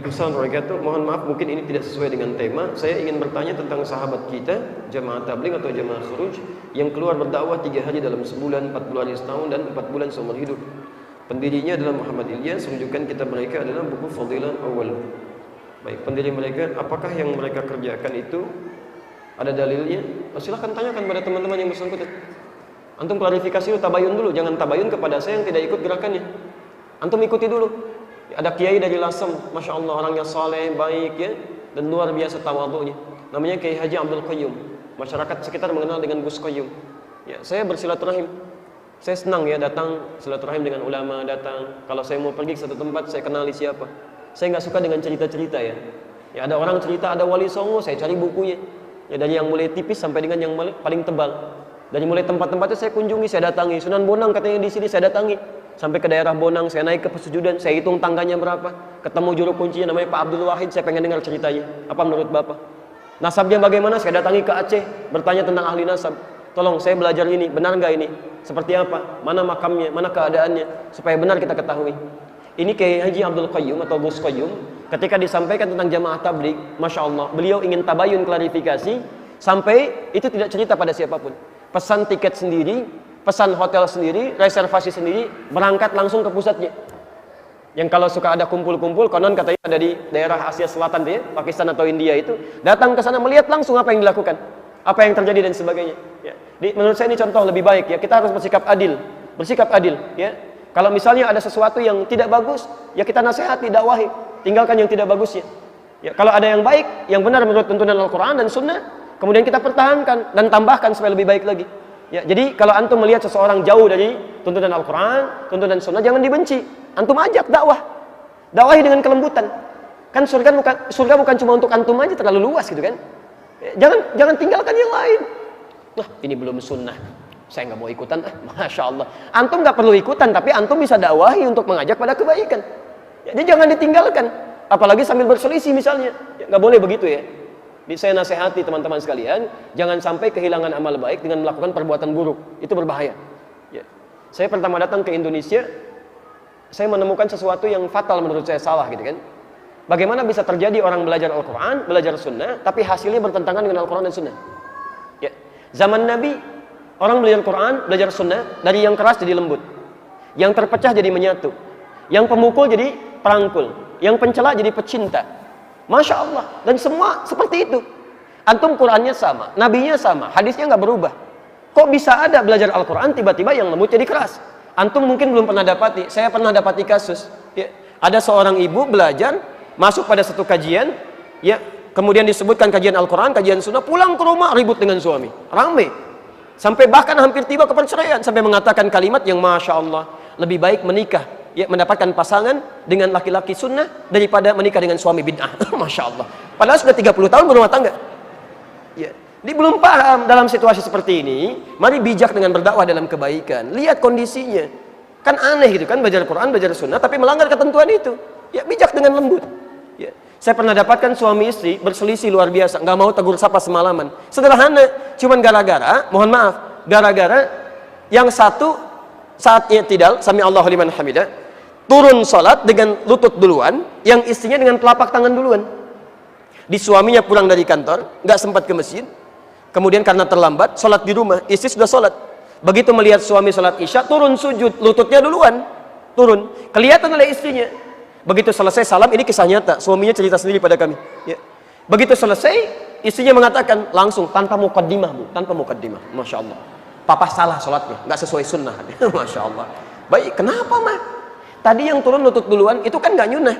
Waalaikumsalam warahmatullahi wabarakatuh. Mohon maaf mungkin ini tidak sesuai dengan tema. Saya ingin bertanya tentang sahabat kita, jamaah tabligh atau jamaah khuruj yang keluar berdakwah 3 hari dalam sebulan, 40 hari setahun dan 4 bulan seumur hidup. Pendirinya adalah Muhammad Ilyas. Rujukan kitab mereka adalah buku Fadilah Awal. Baik, pendiri mereka, apakah yang mereka kerjakan itu ada dalilnya? Silahkan tanyakan pada teman-teman yang bersangkutan. Antum klarifikasi dulu, tabayun dulu. Jangan tabayun kepada saya yang tidak ikut gerakannya. Antum ikuti dulu. Ada kiai dari Lasem, Masya Allah, orangnya saleh, baik ya, dan luar biasa tawadhu'nya. Namanya Kiai Haji Abdul Qayyum. Masyarakat sekitar mengenal dengan Gus Qayyum. Ya, saya bersilaturahim. Saya senang ya datang silaturahim dengan ulama, datang. Kalau saya mau pergi ke satu tempat, saya kenali siapa. Saya nggak suka dengan cerita-cerita ya. Ya ada orang cerita ada wali songo, saya cari bukunya. Ya dari yang mulai tipis sampai dengan yang paling tebal. Dari mulai tempat-tempatnya saya kunjungi, saya datangi. Sunan Bonang katanya di sini, saya datangi. Sampai ke daerah Bonang, saya naik ke pesujudan, saya hitung tangganya berapa. Ketemu juru kuncinya namanya Pak Abdul Wahid, saya pengen dengar ceritanya. Apa menurut Bapak? Nasabnya bagaimana? Saya datangi ke Aceh, bertanya tentang ahli nasab. Tolong saya belajar ini, benar nggak ini? Seperti apa? Mana makamnya? Mana keadaannya? Supaya benar kita ketahui. Ini Kiai Haji Abdul Qayyum atau Gus Qayyum, ketika disampaikan tentang jamaah tabligh, Masya Allah, beliau ingin tabayun klarifikasi, sampai itu tidak cerita pada siapapun. Pesan tiket sendiri, pesan hotel sendiri, reservasi sendiri, berangkat langsung ke pusatnya. Yang kalau suka ada kumpul-kumpul, konon katanya ada di daerah Asia Selatan ya, Pakistan atau India itu, datang ke sana melihat langsung apa yang dilakukan, apa yang terjadi dan sebagainya. Ya. Menurut saya ini contoh lebih baik ya, kita harus bersikap adil ya. Kalau misalnya ada sesuatu yang tidak bagus, ya kita nasihati, dakwahi, tinggalkan yang tidak bagusnya. Ya, kalau ada yang baik, yang benar menurut tuntunan Al-Quran dan Sunnah, kemudian kita pertahankan dan tambahkan supaya lebih baik lagi. Ya, jadi kalau antum melihat seseorang jauh dari tuntunan Al-Quran, tuntunan Sunnah, jangan dibenci. Antum ajak dakwah, dakwahi dengan kelembutan. Kan surga bukan cuma untuk antum aja, terlalu luas gitu kan. Ya, jangan tinggalkan yang lain. Wah, ini belum sunnah, saya nggak mau ikutan. Masya Allah, antum nggak perlu ikutan, tapi antum bisa dakwahi untuk mengajak pada kebaikan. Ya, jadi jangan ditinggalkan, apalagi sambil berselisih misalnya. Ya, nggak boleh begitu ya. Saya nasihati teman-teman sekalian, jangan sampai kehilangan amal baik dengan melakukan perbuatan buruk. Itu berbahaya. Ya. Saya pertama datang ke Indonesia, saya menemukan sesuatu yang fatal menurut saya, salah gitu kan. Bagaimana bisa terjadi orang belajar Al-Quran, belajar Sunnah, tapi hasilnya bertentangan dengan Al-Quran dan Sunnah. Ya. Zaman Nabi, orang belajar Quran, belajar Sunnah, dari yang keras jadi lembut, yang terpecah jadi menyatu, yang pemukul jadi perangkul, yang pencela jadi pecinta. Masya Allah, dan semua seperti itu. Antum Qurannya sama, Nabinya sama, hadisnya nggak berubah. Kok bisa ada belajar Al-Quran tiba-tiba yang lembut jadi keras? Antum mungkin belum pernah dapati, saya pernah dapati kasus. Ya, ada seorang ibu belajar, masuk pada satu kajian, ya, kemudian disebutkan kajian Al-Quran, kajian Sunnah, pulang ke rumah ribut dengan suami, rame, sampai bahkan hampir tiba ke perceraian, sampai mengatakan kalimat yang Masya Allah, lebih baik menikah, ya, mendapatkan pasangan dengan laki-laki sunnah daripada menikah dengan suami bid'ah. Masya Allah, padahal sudah 30 tahun berumah tangga. Ya, dia belum paham dalam situasi seperti ini. Mari bijak dengan berdakwah dalam kebaikan. Lihat kondisinya, kan aneh gitu kan, belajar Quran, belajar sunnah tapi melanggar ketentuan itu. Ya, bijak dengan lembut. Ya. Saya pernah dapatkan suami istri berselisih luar biasa, nggak mau tegur sapa semalaman, sederhana, cuman gara-gara, mohon maaf, gara-gara yang satu saat i'tidal, sami Allahu liman hamidah, turun salat dengan lutut duluan, yang istrinya dengan telapak tangan duluan. Di suaminya pulang dari kantor, nggak sempat ke masjid, kemudian karena terlambat, salat di rumah, istri sudah salat. Begitu melihat suami salat isya, turun sujud, lututnya duluan, turun, kelihatan oleh istrinya. Begitu selesai salam, ini kisah nyata, suaminya cerita sendiri pada kami. Ya. Begitu selesai, istrinya mengatakan langsung, tanpa muqaddimah bu, tanpa muqaddimah, Masya Allah. Papa salah sholatnya, nggak sesuai sunnah. Masya Allah. Baik, kenapa mah? Tadi yang turun lutut duluan itu kan nggak nyunah.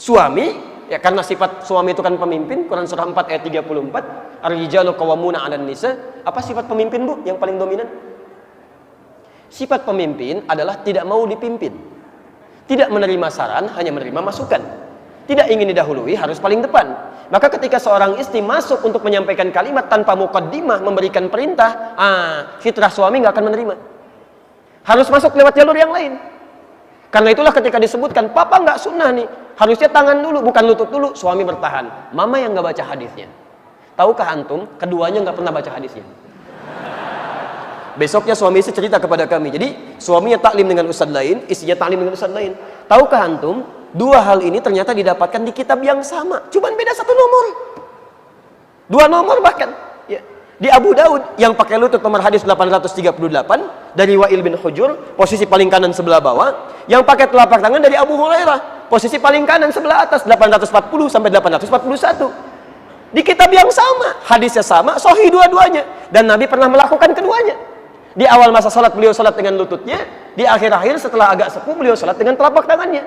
Suami, ya karena sifat suami itu kan pemimpin. Quran surah 4 ayat 34. Ar-rijalu qawwamuna 'alan nisa. Apa sifat pemimpin bu yang paling dominan? Sifat pemimpin adalah tidak mau dipimpin, tidak menerima saran, hanya menerima masukan. Tidak ingin didahului, harus paling depan. Maka ketika seorang istri masuk untuk menyampaikan kalimat tanpa muqaddimah, memberikan perintah, fitrah suami nggak akan menerima. Harus masuk lewat jalur yang lain. Karena itulah ketika disebutkan, papa nggak sunnah nih, harusnya tangan dulu, bukan lutut dulu. Suami bertahan. Mama yang nggak baca hadisnya. Tahukah antum, keduanya nggak pernah baca hadisnya. Besoknya suami istri cerita kepada kami. Jadi suaminya taklim dengan ustadz lain, istrinya taklim dengan ustadz lain. Tahukah antum, Dua hal ini ternyata didapatkan di kitab yang sama, cuman beda satu nomor. Dua nomor bahkan. Ya. Di Abu Daud yang pakai lutut nomor hadis 838 dari Wa'il bin Hujur, posisi paling kanan sebelah bawah. Yang pakai telapak tangan dari Abu Hurairah, posisi paling kanan sebelah atas 840 sampai 841. Di kitab yang sama, hadisnya sama, sahih dua-duanya, dan Nabi pernah melakukan keduanya. Di awal masa salat beliau salat dengan lututnya, di akhir-akhir setelah agak sepuh beliau salat dengan telapak tangannya.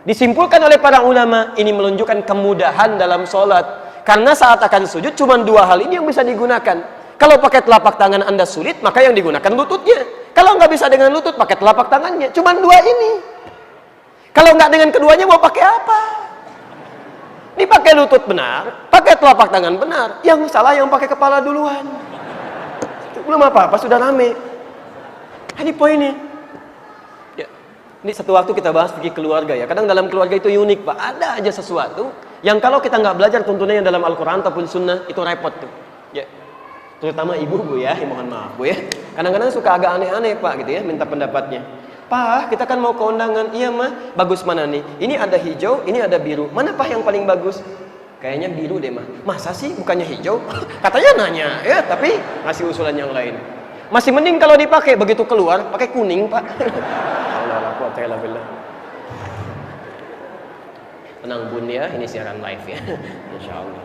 Disimpulkan oleh para ulama, ini menunjukkan kemudahan dalam salat, karena saat akan sujud cuma dua hal ini yang bisa digunakan. Kalau pakai telapak tangan Anda sulit, maka yang digunakan lututnya. Kalau nggak bisa dengan lutut, pakai telapak tangannya. Cuma dua ini. Kalau nggak dengan keduanya, mau pakai apa? Dipakai lutut benar, pakai telapak tangan benar. Yang salah yang pakai kepala duluan. Belum apa-apa, sudah rame. Ini poinnya. Ya. Ini satu waktu kita bahas pergi keluarga ya. Kadang dalam keluarga itu unik, Pak. Ada aja sesuatu yang kalau kita nggak belajar tuntunannya dalam Al-Quran ataupun Sunnah, itu repot tuh. Ya. Terutama ibu Bu ya, mohon maaf Bu ya. Kadang-kadang suka agak aneh-aneh Pak gitu ya, minta pendapatnya. Pak, kita kan mau ke undangan. Iya mah, bagus mana nih? Ini ada hijau, ini ada biru. Mana Pak yang paling bagus? Kayaknya biru deh mah. Masa sih bukannya hijau? Katanya nanya ya, tapi ngasih usulan yang lain. Masih mending kalau dipakai, begitu keluar pakai kuning Pak. Tenang Bun ya, ini siaran live ya. Insya Allah.